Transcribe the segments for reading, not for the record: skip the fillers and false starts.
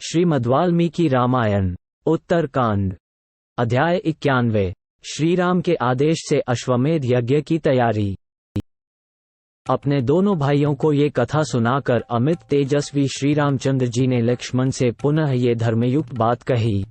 श्रीमद्वाल्मीकि रामायण उत्तरकांड अध्याय 91। श्रीराम के आदेश से अश्वमेध यज्ञ की तैयारी। अपने दोनों भाइयों को ये कथा सुनाकर अमित तेजस्वी श्रीरामचंद्र जी ने लक्ष्मण से पुनः ये धर्मयुक्त बात कही।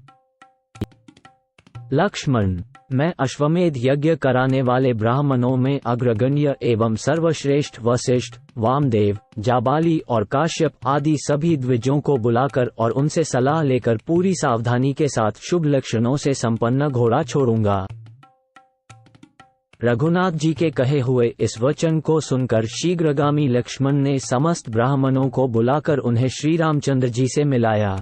लक्ष्मण, मैं अश्वमेध यज्ञ कराने वाले ब्राह्मणों में अग्रगण्य एवं सर्वश्रेष्ठ वशिष्ठ, वामदेव, जाबाली और काश्यप आदि सभी द्विजों को बुलाकर और उनसे सलाह लेकर पूरी सावधानी के साथ शुभ लक्षणों से संपन्न घोड़ा छोड़ूंगा। रघुनाथ जी के कहे हुए इस वचन को सुनकर शीघ्रगामी लक्ष्मण ने समस्त ब्राह्मणों को बुलाकर उन्हें श्री रामचंद्र जी से मिलाया।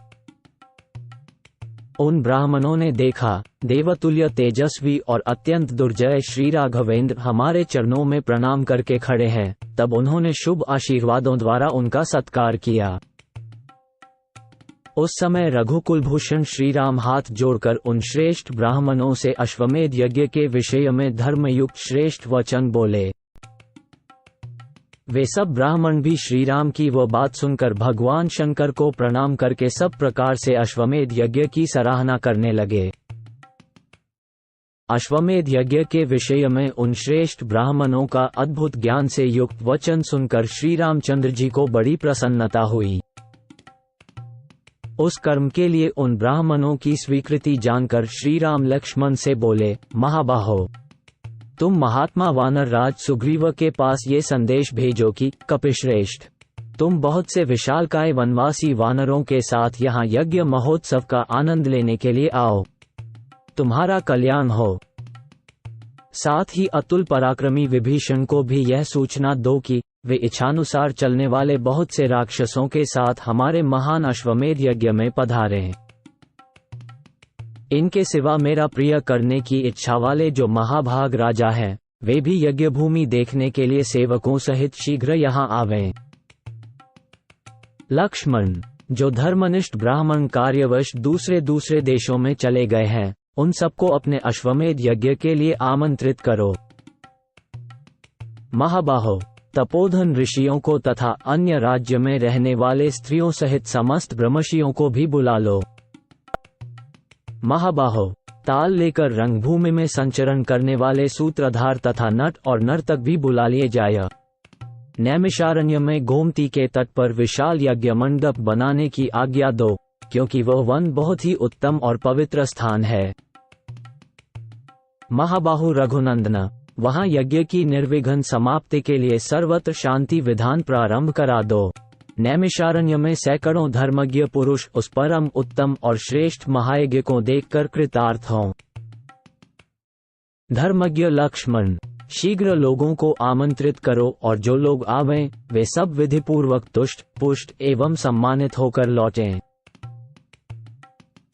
उन ब्राह्मणों ने देखा, देवतुल्य तेजस्वी और अत्यंत दुर्जय श्री राघवेंद्र हमारे चरणों में प्रणाम करके खड़े हैं। तब उन्होंने शुभ आशीर्वादों द्वारा उनका सत्कार किया। उस समय रघुकुलभूषण श्री राम हाथ जोड़कर उन श्रेष्ठ ब्राह्मणों से अश्वमेध यज्ञ के विषय में धर्मयुक्त श्रेष्ठ वचन बोले। वे सब ब्राह्मण भी श्रीराम की वो बात सुनकर भगवान शंकर को प्रणाम करके सब प्रकार से अश्वमेध यज्ञ की सराहना करने लगे। अश्वमेध यज्ञ के विषय में उन श्रेष्ठ ब्राह्मणों का अद्भुत ज्ञान से युक्त वचन सुनकर श्री रामचंद्र जी को बड़ी प्रसन्नता हुई। उस कर्म के लिए उन ब्राह्मणों की स्वीकृति जानकर श्री राम लक्ष्मण से बोले, महाबाहो, तुम महात्मा वानर राज सुग्रीव के पास ये संदेश भेजो कि कपिश्रेष्ठ, तुम बहुत से विशालकाय वनवासी वानरों के साथ यहाँ यज्ञ महोत्सव का आनंद लेने के लिए आओ। तुम्हारा कल्याण हो। साथ ही अतुल पराक्रमी विभीषण को भी यह सूचना दो कि वे इच्छानुसार चलने वाले बहुत से राक्षसों के साथ हमारे महान अश्वमेध यज्ञ में पधारें। इनके सिवा मेरा प्रिय करने की इच्छा वाले जो महाभाग राजा हैं, वे भी यज्ञ भूमि देखने के लिए सेवकों सहित शीघ्र यहाँ आवें। लक्ष्मण, जो धर्मनिष्ठ ब्राह्मण कार्यवश दूसरे देशों में चले गए हैं, उन सबको अपने अश्वमेध यज्ञ के लिए आमंत्रित करो। महाबाहो, तपोधन ऋषियों को तथा अन्य राज्य में रहने वाले स्त्रियों सहित समस्त ब्रह्मर्षियों को भी बुला लो। महाबाहो, ताल लेकर रंगभूमि में संचरण करने वाले सूत्रधार तथा नट और नर्तक भी बुला लिए जाय। नैमिषारण्य में गोमती के तट पर विशाल यज्ञ मंडप बनाने की आज्ञा दो, क्योंकि वह वन बहुत ही उत्तम और पवित्र स्थान है। महाबाहु रघुनंदन, वहां यज्ञ की निर्विघ्न समाप्ति के लिए सर्वत्र शांति विधान प्रारंभ करा दो। नैमिषारण्य में सैकड़ों धर्मज्ञ पुरुष उस परम उत्तम और श्रेष्ठ महायज्ञ को देखकर कृतार्थ हों। धर्मज्ञ लक्ष्मण, शीघ्र लोगों को आमंत्रित करो और जो लोग आवें वे सब विधि पूर्वक तुष्ट पुष्ट एवं सम्मानित होकर लौटें।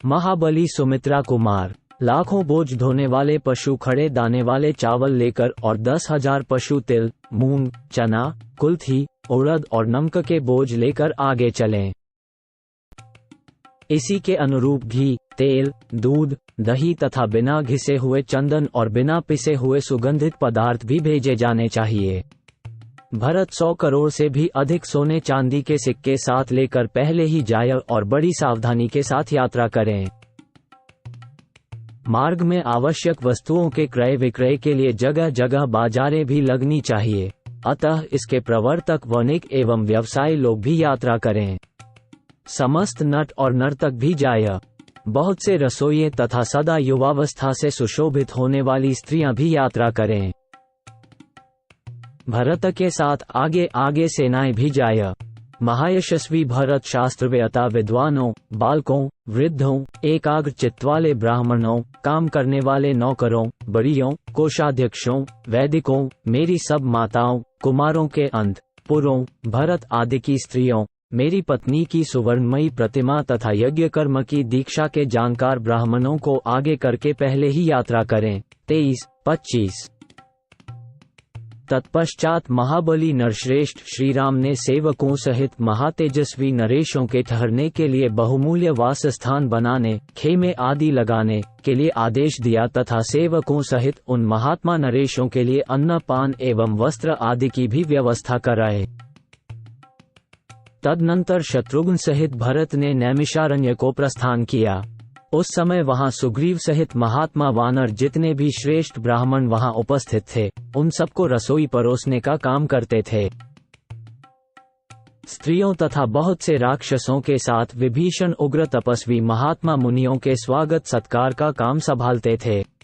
महाबली सुमित्रा कुमार, लाखों बोझ ढोने वाले पशु खड़े दाने वाले चावल लेकर और 10,000 पशु तिल, मूंग, चना, कुल्थी, उड़द और नमक के बोझ लेकर आगे चलें। इसी के अनुरूप घी, तेल, दूध, दही तथा बिना घिसे हुए चंदन और बिना पिसे हुए सुगंधित पदार्थ भी भेजे जाने चाहिए। भरत 100 करोड़ से भी अधिक सोने चांदी के सिक्के साथ लेकर पहले ही जाए और बड़ी सावधानी के साथ यात्रा करें। मार्ग में आवश्यक वस्तुओं के क्रय विक्रय के लिए जगह जगह बाजारें भी लगनी चाहिए, अतः इसके प्रवर्तक वणिक एवं व्यवसायी लोग भी यात्रा करें। समस्त नट और नर्तक भी जाय। बहुत से रसोइये तथा सदा युवावस्था से सुशोभित होने वाली स्त्रियां भी यात्रा करें। भरत के साथ आगे आगे सेनाएं भी जाय। महायशस्वी भरत शास्त्रवेत्ता विद्वानों, बालकों, वृद्धों, एकाग्र चित्त वाले ब्राह्मणों, काम करने वाले नौकरों, बड़ियों, कोषाध्यक्षों, वैदिकों, मेरी सब माताओं, कुमारों के अंत पुरों, भरत आदि की स्त्रियों, मेरी पत्नी की सुवर्णमयी प्रतिमा तथा यज्ञ कर्म की दीक्षा के जानकार ब्राह्मणों को आगे करके पहले ही यात्रा करें। 23-25। तत्पश्चात महाबली नरश्रेष्ठ श्रीराम ने सेवकों सहित महातेजस्वी नरेशों के ठहरने के लिए बहुमूल्य वास स्थान बनाने, खेमे आदि लगाने के लिए आदेश दिया तथा सेवकों सहित उन महात्मा नरेशों के लिए अन्न पान एवं वस्त्र आदि की भी व्यवस्था कराए। तदनंतर शत्रुघ्न सहित भरत ने नैमिषारण्य को प्रस्थान किया। उस समय वहां सुग्रीव सहित महात्मा वानर जितने भी श्रेष्ठ ब्राह्मण वहां उपस्थित थे, उन सबको रसोई परोसने का काम करते थे। स्त्रियों तथा बहुत से राक्षसों के साथ विभीषण उग्र तपस्वी महात्मा मुनियों के स्वागत सत्कार का काम संभालते थे।